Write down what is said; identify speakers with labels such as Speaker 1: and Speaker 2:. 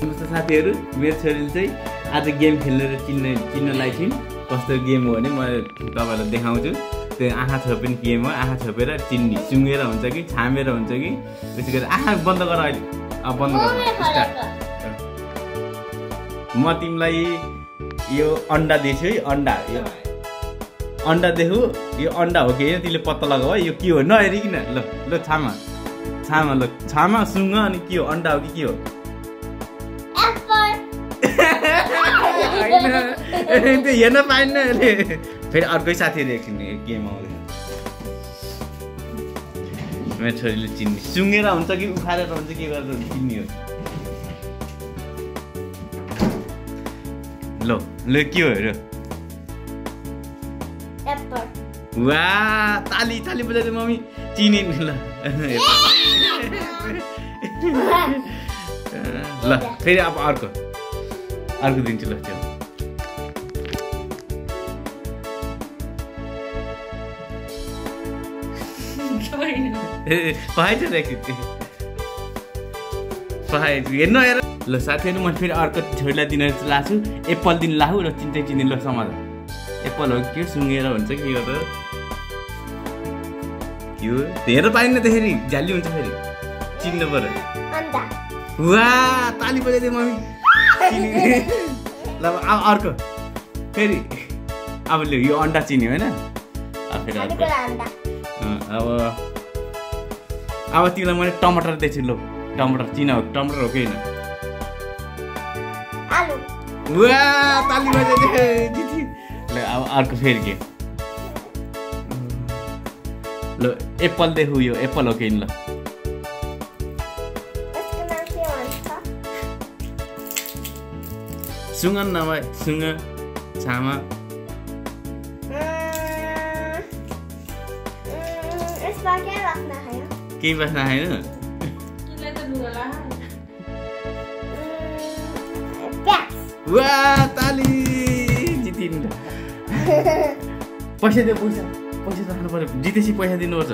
Speaker 1: नमस्ते साथीहरु, मेरो छोरीले चाहिँ आज गेम खेलेर चिन्न लाइछिन्। कस्तो गेम हो भने म तपाईहरुलाई देखाउँछु। त्यो आँखा छोप्ने गेम हो। आँखा छोपेर चिन्ने, सुँगेर हुन्छ कि छामेर हुन्छ कि त्यसै गरी आँखा बन्द गर अहिले। अब बन्द गर। स्टार्ट। म तिमीलाई यो अन्डा दिन्छु है, अन्डा। यो अन्डा देखु, यो अन्डा हो कि हैन तिमीले पत्ता लगाऊ है। यो के हो नहेरिकिन। ल ल छामा। छामा ल, छामा सुँग अनि के हो, अन्डा हो कि के हो? त्यो हेर्न पाइन्न अहिले। फेरि अर्कै साथीहरु एकछिन गेम आउँदैन। मेरो छोरीले चिन्ने, सुँगेर हुन्छ कि उखालेर हुन्छ के गरेर चिन्ने हो। ल ल के हो हेर।
Speaker 2: एप्पल।
Speaker 1: वाह, ताली ताली बजाइदे मम्मी। चिनिन् ल। ल फेरि अब अर्को दिन्छु ल। त्यो पाएछ हेर्नु हेर। ल साथीहरु, म फेरि अर्को छोरीलाई दिन लाछु। एप्पल दिन लाहु र चिन्ने ल समाज। एप्पल हो के सुँगेर हुन्छ के हो त? के हो हेर्न पाइन्न त्यसरी, झ्याली हुन्छ फेरि चिन्नु पर्यो।
Speaker 2: अन्डा।
Speaker 1: वाह, ताली बजाइदिए मम्मी। ल अब अर्को फेरि। अब ल यो अन्डा चिन्यो हैन? अब फेरि अर्को
Speaker 2: अन्डा।
Speaker 1: अब तिमीलाई मैले टमाटर दिएछु। ल टमाटर चिन हो, टमाटर हो कि हैन?
Speaker 2: आलु।
Speaker 1: वाह, ताली बजाइदिए दिदी। ल अब अर्को फेरि के? ल एप्पल देखु, यो एप्पल हो कि हैन? ल
Speaker 2: यसको नाम के भन्छ?
Speaker 1: सुँग नभए सुँग छामा।
Speaker 2: यसमा के राख्न है?
Speaker 1: केही बस्न आएन? वाह, ताली जितिन्। पैसा दे, पैसा राख्नु पर्यो। जितेपछि पैसा दिनुपर्छ।